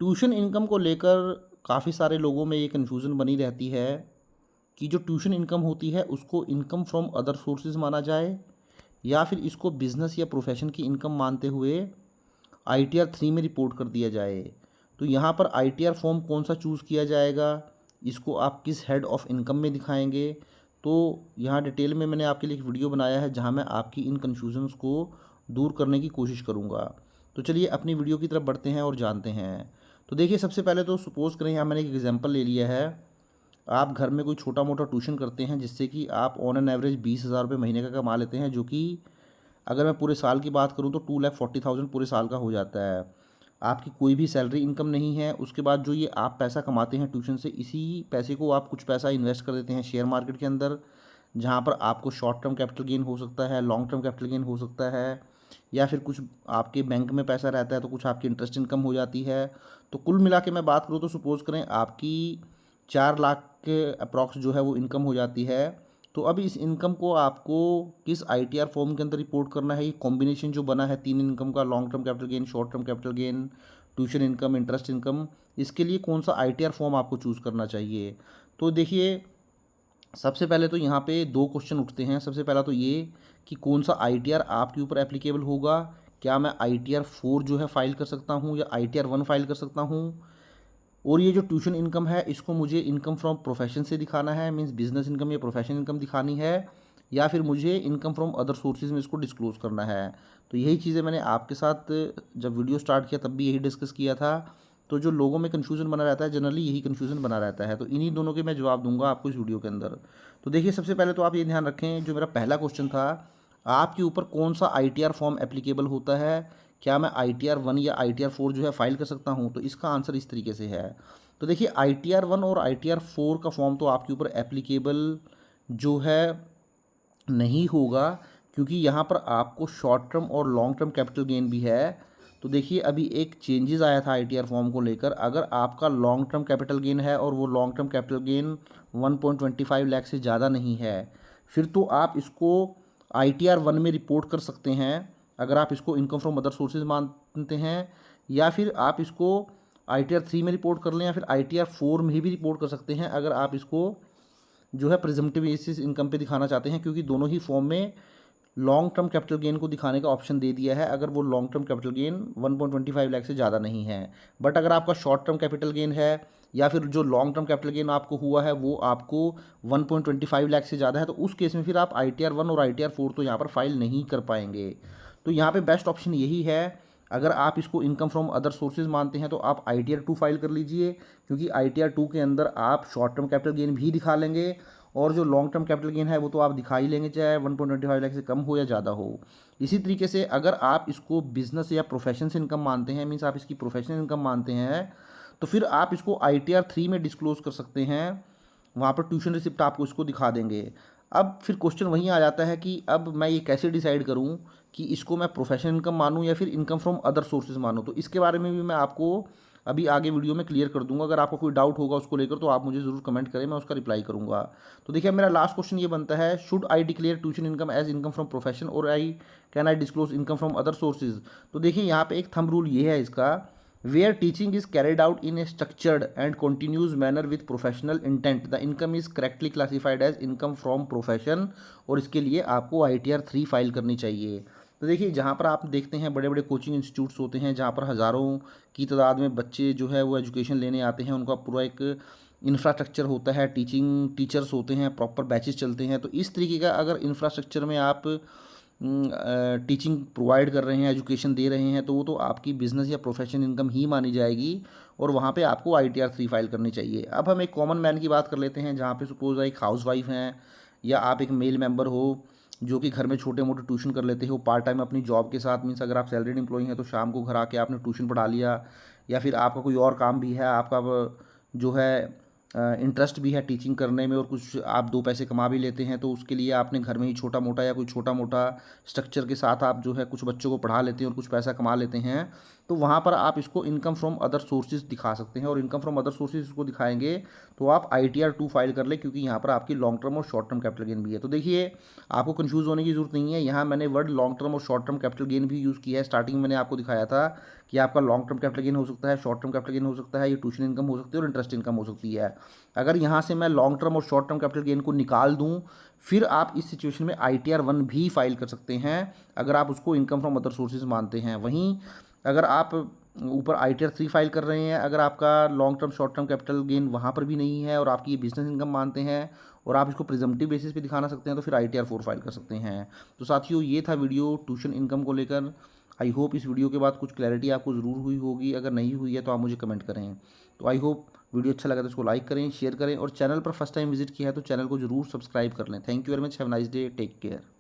Tuition income को लेकर काफ़ी सारे लोगों में ये कन्फ्यूज़न बनी रहती है कि जो ट्यूशन इनकम होती है उसको इनकम फ्रॉम अदर सोर्सेज माना जाए या फिर इसको बिज़नेस या प्रोफेशन की इनकम मानते हुए ITR 3 में रिपोर्ट कर दिया जाए। तो यहाँ पर ITR फॉर्म कौन सा चूज़ किया जाएगा, इसको आप किस हेड ऑफ़ इनकम में दिखाएंगे। तो यहाँ डिटेल में मैंने आपके लिए एक वीडियो बनाया है जहाँ मैं आपकी इन कन्फ्यूज़न्स को दूर करने की कोशिश करूँगा। तो चलिए अपनी वीडियो की तरफ बढ़ते हैं और जानते हैं। तो देखिए, सबसे पहले तो सपोज़ करें, यहाँ मैंने एक एग्जांपल ले लिया है। आप घर में कोई छोटा मोटा ट्यूशन करते हैं जिससे कि आप ऑन एन एवरेज 20,000 रुपये महीने का कमा लेते हैं, जो कि अगर मैं पूरे साल की बात करूं तो 2,40,000 पूरे साल का हो जाता है। आपकी कोई भी सैलरी इनकम नहीं है। उसके बाद जो ये आप पैसा कमाते हैं ट्यूशन से, इसी पैसे को आप कुछ पैसा इन्वेस्ट कर देते हैं शेयर मार्केट के अंदर, जहाँ पर आपको शॉर्ट टर्म कैपिटल गेन हो सकता है, लॉन्ग टर्म कैपिटल गेन हो सकता है, या फिर कुछ आपके बैंक में पैसा रहता है तो कुछ आपकी इंटरेस्ट इनकम हो जाती है। तो कुल मिला के मैं बात करूँ तो सपोज़ करें आपकी 4 लाख के अप्रॉक्स जो है वो इनकम हो जाती है। तो अब इस इनकम को आपको किस ITR फॉर्म के अंदर रिपोर्ट करना है। ये कॉम्बिनेशन जो बना है 3 इनकम का, long term capital gain, short term capital gain, tuition income, interest income, इसके लिए कौन सा ITR फॉर्म आपको चूज़ करना चाहिए। तो देखिए, सबसे पहले तो यहाँ पे 2 क्वेश्चन उठते हैं। सबसे पहला तो ये कि कौन सा ITR आपके ऊपर एप्लीकेबल होगा। क्या मैं ITR 4 जो है फाइल कर सकता हूँ या ITR 1 फाइल कर सकता हूँ। और ये जो ट्यूशन इनकम है इसको मुझे इनकम फ्रॉम प्रोफेशन से दिखाना है, मींस बिजनेस इनकम या प्रोफेशन इनकम दिखानी है, या फिर मुझे इनकम फ्रॉम अदर सोर्सेज में इसको डिस्क्लोज़ करना है। तो यही चीज़ें मैंने आपके साथ जब वीडियो स्टार्ट किया तब भी यही डिस्कस किया था। तो जो लोगों में कन्फ्यूज़न बना रहता है, जनरली यही कन्फ्यूज़न बना रहता है। तो इन्हीं दोनों के मैं जवाब दूंगा आपको इस वीडियो के अंदर। तो देखिए, सबसे पहले तो आप ये ध्यान रखें, जो मेरा पहला क्वेश्चन था, आपके ऊपर कौन सा ITR फॉर्म एप्लीकेबल होता है। क्या मैं ITR 1 या ITR 4 जो है फाइल कर सकता हूँ। तो इसका आंसर इस तरीके से है। तो देखिए, ITR 1 और ITR 4 का फॉर्म तो आपके ऊपर एप्लीकेबल जो है नहीं होगा, क्योंकि यहाँ पर आपको शॉर्ट टर्म और लॉन्ग टर्म कैपिटल गेन भी है। तो देखिए, अभी एक चेंजेस आया था ITR फॉर्म को लेकर। अगर आपका लॉन्ग टर्म कैपिटल गेन है और वो long term capital gain 1.25 lakh से ज़्यादा नहीं है, फिर तो आप इसको ITR 1 में रिपोर्ट कर सकते हैं, अगर आप इसको इनकम फ्रॉम अदर सोर्सेज मानते हैं। या फिर आप इसको ITR 3 में रिपोर्ट कर लें, या फिर ITR 4 में भी रिपोर्ट कर सकते हैं अगर आप इसको जो है प्रिजम्पटिव बेसिस इनकम पे दिखाना चाहते हैं, क्योंकि दोनों ही फॉर्म में लॉन्ग टर्म कैपिटल गेन को दिखाने का ऑप्शन दे दिया है, अगर वो long term capital gain 1.25 lakh से ज़्यादा नहीं है। बट अगर आपका शॉर्ट टर्म कैपिटल गेन है या फिर जो लॉन्ग टर्म कैपिटल गेन आपको हुआ है वो आपको 1.25 लाख से ज़्यादा है, तो उस केस में फिर आप ITR 1 और ITR 4 तो यहाँ पर फाइल नहीं कर पाएंगे। तो यहाँ पे बेस्ट ऑप्शन यही है, अगर आप इसको इनकम फ्रॉम अदर सोर्सेज मानते हैं तो आप ITR 2 फाइल कर लीजिए, क्योंकि ITR 2 के अंदर आप शॉर्ट टर्म कैपिटल गेन भी दिखा लेंगे, और जो लॉन्ग टर्म कैपिटल गेन है वो तो आप दिखा ही लेंगे, चाहे 1.25 लाख से कम हो या ज़्यादा हो। इसी तरीके से अगर आप इसको बिजनेस या प्रोफेशन से इनकम मानते हैं, मीन्स आप इसकी प्रोफेशनल इनकम मानते हैं, तो फिर आप इसको ITR 3 में डिस्क्लोज़ कर सकते हैं। वहाँ पर ट्यूशन रिसिप्ट आपको इसको दिखा देंगे। अब फिर क्वेश्चन वहीं आ जाता है कि अब मैं ये कैसे डिसाइड करूँ कि इसको मैं प्रोफेशनल इनकम मानूँ या फिर इनकम फ्रॉम अदर सोर्सेज मानूँ। तो इसके बारे में भी मैं आपको अभी आगे वीडियो में क्लियर कर दूंगा। अगर आपको कोई डाउट होगा उसको लेकर तो आप मुझे ज़रूर कमेंट करें, मैं उसका रिप्लाई करूंगा। तो देखिए, मेरा लास्ट क्वेश्चन ये बनता है, should I declare tuition income as income from profession और can I disclose income from other sources. तो देखिए, यहाँ पे एक थंब रूल ये है इसका, where teaching is carried out in a structured and continues manner with professional intent, the income is correctly classified as income from profession, और इसके लिए आपको ITR 3 फाइल करनी चाहिए। तो देखिए, जहाँ पर आप देखते हैं बड़े बड़े कोचिंग इंस्टीट्यूट्स होते हैं जहाँ पर हज़ारों की तादाद में बच्चे जो है वो एजुकेशन लेने आते हैं, उनका पूरा एक इंफ्रास्ट्रक्चर होता है, टीचर्स होते हैं, प्रॉपर बैचेस चलते हैं। तो इस तरीके का अगर इंफ्रास्ट्रक्चर में आप टीचिंग प्रोवाइड कर रहे हैं, एजुकेशन दे रहे हैं, तो वो तो आपकी बिज़नेस या प्रोफेशन इनकम ही मानी जाएगी, और वहाँ पे आपको ITR 3 फाइल करनी चाहिए। अब हम एक कॉमन मैन की बात कर लेते हैं, जहाँ पे सपोज एक हाउस वाइफ हैं या आप एक मेल मेंबर हो जो कि घर में छोटे मोटे ट्यूशन कर लेते हो पार्ट टाइम अपनी जॉब के साथ, मीन्स अगर आप सैलरीड एम्प्लॉई हैं तो शाम को घर आके आपने ट्यूशन पढ़ा लिया, या फिर आपका कोई और काम भी है, आपका जो है इंटरेस्ट भी है टीचिंग करने में, और कुछ आप 2 पैसे कमा भी लेते हैं, तो उसके लिए आपने घर में ही छोटा मोटा या कोई छोटा मोटा स्ट्रक्चर के साथ आप जो है कुछ बच्चों को पढ़ा लेते हैं और कुछ पैसा कमा लेते हैं। तो वहाँ पर आप इसको इनकम फ्रॉम अदर सोर्सेज दिखा सकते हैं, और इनकम फ्रॉम अदर सोर्सेज इसको दिखाएंगे तो आप ITR 2 फाइल कर ले, क्योंकि यहाँ पर आपकी लॉन्ग टर्म और शॉर्ट टर्म कैपिटल गेन भी है। तो देखिए, आपको कंफ्यूज होने की जरूरत नहीं है, यहाँ मैंने वर्ड लॉन्ग टर्म और शॉर्ट टर्म कैपिटल गेन भी यूज़ किया है। स्टार्टिंग में मैंने आपको दिखाया था कि आपका लॉन्ग टर्म कैपिटल गेन हो सकता है, शॉर्ट टर्म कैपिटल गेन हो सकता है, ये ट्यूशन इनकम हो सकती है और इंटरेस्ट इनकम हो सकती है। अगर यहाँ से मैं लॉन्ग टर्म और शॉर्ट टर्म कैपिटल गेन को निकाल दूँ, फिर आप इस सिचुएशन में ITR 1 भी फाइल कर सकते हैं, अगर आप उसको इनकम फ्रॉम अदर सोर्सेज मानते हैं। वहीं अगर आप ऊपर ITR 3 फाइल कर रहे हैं, अगर आपका long term short term capital gain वहाँ पर भी नहीं है और आपकी ये बिजनेस इनकम मानते हैं और आप इसको प्रिजम्पटिव बेसिस पे दिखाना सकते हैं, तो फिर ITR 4 फाइल कर सकते हैं। तो साथियों, ये था वीडियो ट्यूशन इनकम को लेकर। आई होप इस वीडियो के बाद कुछ क्लैरिटी आपको ज़रूर हुई होगी। अगर नहीं हुई है तो आप मुझे कमेंट करें। तो आई होप वीडियो अच्छा लगा तो इसको लाइक करें, शेयर करें, और चैनल पर फर्स्ट टाइम विजिट किया है तो चैनल को जरूर सब्सक्राइब कर लें। Thank you very much, have nice day, take care.